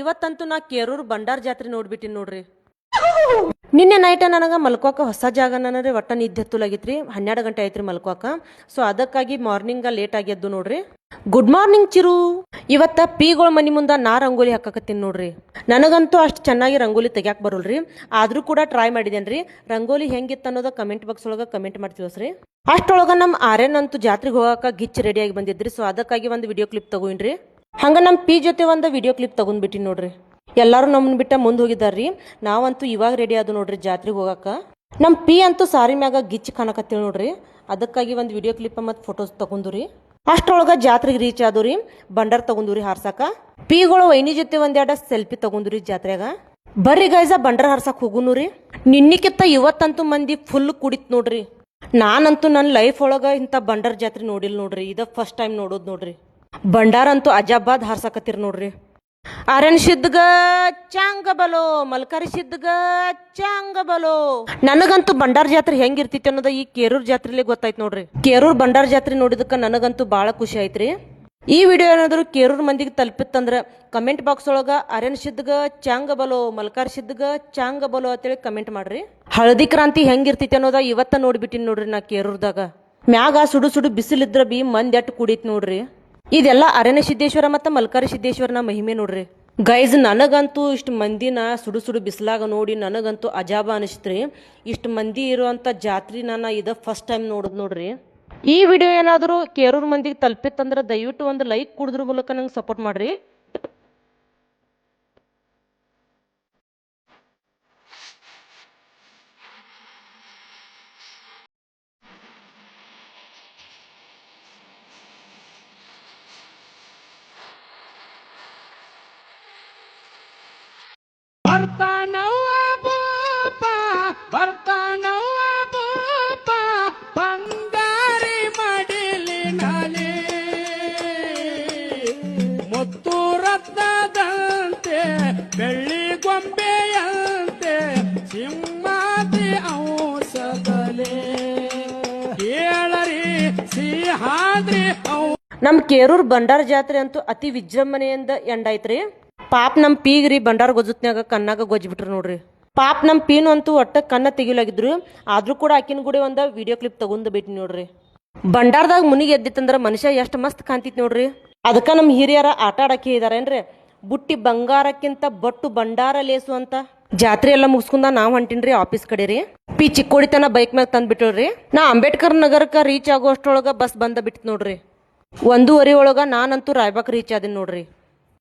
ಇವತ್ತಂತೂ ನಾ ಕೇರೂರು ಬಂಡಾರ ಜಾತ್ರೆ ನೋಡ್ಬಿಟ್ಟಿನಿ ನೋಡ್ರಿ. ನಿನ್ನೆ ನೈಟ್ ನನಗೆ ಮಲ್ಕೋಕ ಹೊಸ ಜಾಗ ನನಗೆ ಒಟ್ಟ ನಿದ್ದೆ ಹತ್ತಲಾಗಿತ್ರಿ. 12 ಗಂಟೆ ಆಯ್ತ್ರಿ ಮಲ್ಕೋಕ. ಸೊ ಅದಕ್ಕಾಗಿ ಮಾರ್ನಿಂಗ್ ಲೇಟ್ ಆಗ್ಯದ್ದು ನೋಡ್ರಿ. Good morning Chiru. ಇವತ್ತ ಪಿಗಳ ಮನಿ ಮುಂದ ನಾ ರಂಗೋಲಿ ಹಾಕಕತ್ತೀನಿ ನೋಡ್ರಿ. ನನಗಂತೂ ಅಷ್ಟು ಚೆನ್ನಾಗಿ ರಂಗೋಲಿ ತೆಗ್ಯಾಕ್ ಬರೋಲ್ರಿ, ಆದ್ರೂ ಕೂಡ ಟ್ರೈ ಮಾಡಿದೇನ್ರಿ. ರಂಗೋಲಿ ಹೆಂಗಿತ್ತು ಅನ್ನೋದ ಕಮೆಂಟ್ ಬಾಕ್ಸ್ ಒಳಗ ಕಮೆಂಟ್ ಮಾಡಿ ತಿಳಿಸ್ರಿ. ಅಷ್ಟೊಳಗ ನಮ್ಮ ಆರ್ಯನ್ ಅಂತೂ ಜಾತ್ರೆಗೆ ಹೋಗಾಕ ಗಿಚ್ ರೆಡಿ ಆಗಿ ಬಂದಿದ್ರಿ. ಸೊ ಅದಕ್ಕಾಗಿ ಒಂದು ವಿಡಿಯೋ ಕ್ಲಿಪ್ ತಗೋನ್ರಿ. ಹಂಗ ನಮ್ಮ ಪಿ ಜೊತೆ ಒಂದು ವಿಡಿಯೋ ಕ್ಲಿಪ್ ತಗೊಂಡ್ಬಿಟ್ಟಿನಿ ನೋಡ್ರಿ. ಎಲ್ಲರೂ ನಮ್ಮನ್ನ ಬಿಟ್ಟ ಮುಂದೆ ಹೋಗಿದ್ದಾರ್ರಿ. ನಾವಂತೂ ಇವಾಗ ರೆಡಿ ಆದ ನೋಡ್ರಿ ಜಾತ್ರೆಗೆ ಹೋಗಾಕ. ನಮ್ಮ ಪಿ ಅಂತೂ ಸಾರಿ ಮ್ಯಾಗ ಗಿಚ್ಚಿ ಕಾಣಕತ್ತೀವಿ ನೋಡ್ರಿ. ಅದಕ್ಕಾಗಿ ಒಂದು ವಿಡಿಯೋ ಕ್ಲಿಪ್ ಮತ್ತು ಫೋಟೋಸ್ ತಗೊಂಡ್ರಿ. ಅಷ್ಟೊಳಗ ಜಾತ್ರೆಗೆ ರೀಚ್ ಆದವ್ರಿ. ಬಂಡಾರ ತಗೊಂಡ್ರಿ ಹಾರ್ಸಾಕ. ಪಿಗಳು ವೈನಿ ಜೊತೆ ಒಂದೆರಡು ಸೆಲ್ಫಿ ತಗೊಂಡ್ರಿ ಜಾತ್ರೆಗ. ಬರ್ರಿ ಗೈಸ ಬಂಡಾರ ಹಾರ್ಸಾಕ್ ಹೋಗುನು ರೀ. ನಿನ್ನಿಕ್ಕಿಂತ ಇವತ್ತಂತೂ ಮಂದಿ ಫುಲ್ ಕುಡಿತ್ ನೋಡ್ರಿ. ನಾನಂತೂ ನನ್ನ ಲೈಫ್ ಒಳಗ ಇಂಥ ಬಂಡಾರ ಜಾತ್ರೆ ನೋಡಿಲ್ ನೋಡ್ರಿ. ಇದ ಫಸ್ಟ್ ಟೈಮ್ ನೋಡೋದು ನೋಡ್ರಿ. ಬಂಡಾರ ಅಂತೂ ಅಜಾಬಾದ್ ಹಾರ್ಸಾಕತ್ತೀರಿ ನೋಡ್ರಿ. ಆರ್ಯನ್ ಸಿದ್ಗ ಚಾಂಗ ಬಲೋ, ಮಲ್ಕಾರಿ ಸಿದ್ಗ ಚಾಂಗ ಬಲೋ. ನನಗಂತೂ ಬಂಡಾರ ಜಾತ್ರೆ ಹೆಂಗಿರ್ತೈತಿ ಅನ್ನೋದ ಈ ಕೇರೂರ್ ಜಾತ್ರೆಲಿ ಗೊತ್ತಾಯ್ತು ನೋಡ್ರಿ. ಕೇರೂರ್ ಬಂಡಾರ ಜಾತ್ರೆ ನೋಡಿದಕ್ಕ ನನಗಂತೂ ಬಹಳ ಖುಷಿ ಆಯ್ತ್ರಿ. ಈ ವಿಡಿಯೋ ಏನಾದ್ರು ಕೇರೂರ್ ಮಂದಿಗೆ ತಲುಪಿತ್ತಂದ್ರ ಕಮೆಂಟ್ ಬಾಕ್ಸ್ ಒಳಗ ಆರ್ಯನ್ ಸಿದ್ಗ ಚಾಂಗ ಬಲೋ, ಮಲ್ಕಾರಿ ಸಿದ್ಗ ಚಾಂಗ ಬಲೋ ಅಂತೇಳಿ ಕಮೆಂಟ್ ಮಾಡ್ರಿ. ಹಳದಿ ಕ್ರಾಂತಿ ಹೆಂಗಿರ್ತೈತಿ ಅನ್ನೋದ ಇವತ್ತ ನೋಡ್ಬಿಟ್ಟಿನಿ ನೋಡ್ರಿ ನಾ ಕೇರೂರ್ದಾಗ. ಮ್ಯಾಗ ಸುಡು ಸುಡು ಬಿಸಿಲಿದ್ರ ಬಿ ಮಂದಿ ಎಟ್ಟು ಕುಡಿತ್ ನೋಡ್ರಿ. ಇದೆಲ್ಲ ಅರಣ್ಯ ಸಿದ್ದೇಶ್ವರ ಮತ್ತು ಮಲ್ಕಾರಿ ಸಿದ್ದೇಶ್ವರನ ಮಹಿಮೆ ನೋಡ್ರಿ. ಗೈಸ್ ನನಗಂತೂ ಇಷ್ಟು ಮಂದಿನ ಸುಡು ಸುಡು ಬಿಸಿಲಾಗ ನೋಡಿ ನನಗಂತೂ ಅಜಾಬ ಅನಿಸ್ತ್ರಿ. ಇಷ್ಟು ಮಂದಿ ಇರುವಂಥ ಜಾತ್ರೆ ನಾನು ಇದು ಫಸ್ಟ್ ಟೈಮ್ ನೋಡೋದು ನೋಡ್ರಿ. ಈ ವಿಡಿಯೋ ಏನಾದರೂ ಕೇರೂರು ಮಂದಿಗೆ ತಲುಪಿತ್ತಂದ್ರೆ ದಯವಿಟ್ಟು ಒಂದು ಲೈಕ್ ಕೊಡೋದ್ರ ಮೂಲಕ ನಂಗೆ ಸಪೋರ್ಟ್ ಮಾಡ್ರಿ. ಬರ್ತಾನವ್ವ ಭೂಪ, ಬರ್ತಾನವ್ವ ಭೂಪ, ಬಂಗಾರಿ ಮಡಿಲಿನಲ್ಲಿ ಮುತ್ತು ರತ್ನದಂತೆ ಬೆಳ್ಳಿ ಗೊಂಬೆಯಂತೆ ಸಿಂಹಾದಿ ಔಷಧಲೆ ಕೇಳರಿ ಸಿಂಹಾದ್ರಿ ನಮ್ಮ ಕೇರೂರ್ ಬಂಡಾರ ಜಾತ್ರೆ ಅಂತೂ ಅತಿ ವಿಜೃಂಭಣೆಯಿಂದ ಎಂಡ್ ಐತ್ರಿ. ಪಾಪ ನಮ್ಮ ಪೀಗ್ರಿ ಬಂಡಾರ ಗೊಜ್ಜತ್ನ್ಯಾಗ ಕಣ್ಣಾಗ ಗೊಜ್ಬಿಟ್ರು ನೋಡ್ರಿ. ಪಾಪ ನಮ್ಮ ಪೀನು ಅಂತೂ ಒಟ್ಟ ಕಣ್ಣ ತೆಗಿಲಾಗಿದ್ರು. ಆದ್ರೂ ಕೂಡ ಆಕಿನ ಕೂಡ ಒಂದು ವಿಡಿಯೋ ಕ್ಲಿಪ್ ತಗೊಂಡ್ ಬಿಟ್ಟು ನೋಡ್ರಿ. ಬಂಡಾರದಾಗ ಮುನಿಗೆ ಎದ್ದಿತ್ತಂದ್ರ ಮನುಷ್ಯ ಎಷ್ಟು ಮಸ್ತ್ ಕಾಣ್ತಿತ್ ನೋಡ್ರಿ. ಅದಕ್ಕ ನಮ್ಮ ಹಿರಿಯರ ಆಟ ಆಡಕ್ಕೆ ಇದಾರೇನ್ರಿ. ಬುಟ್ಟಿ ಬಂಗಾರಕ್ಕಿಂತ ಬಟ್ಟು ಬಂಡಾರ ಲೇಸು ಅಂತ. ಜಾತ್ರೆ ಎಲ್ಲ ಮುಗಿಸ್ಕೊಂಡ ನಾವ್ ಹೊಂಟಿನ್ರಿ ಆಫೀಸ್ ಕಡೆ ರೀ. ಪಿ ಚಿಕ್ಕೋಡಿತನ ಬೈಕ್ ಮ್ಯಾಗ ತಂದ್ ಬಿಟ್ಟಳ್ರಿ. ನಾ ಅಂಬೇಡ್ಕರ್ ನಗರಕ್ಕ ರೀಚ್ ಆಗೋ ಅಷ್ಟೊಳಗ ಬಸ್ ಬಂದ ಬಿಟ್ಟಿತ್ ನೋಡ್ರಿ. 1:15 ಒಳಗ ನಾನಂತೂ ರಾಯಬಾಗ್ ರೀಚ್ ಆದಿನಿ ನೋಡ್ರಿ.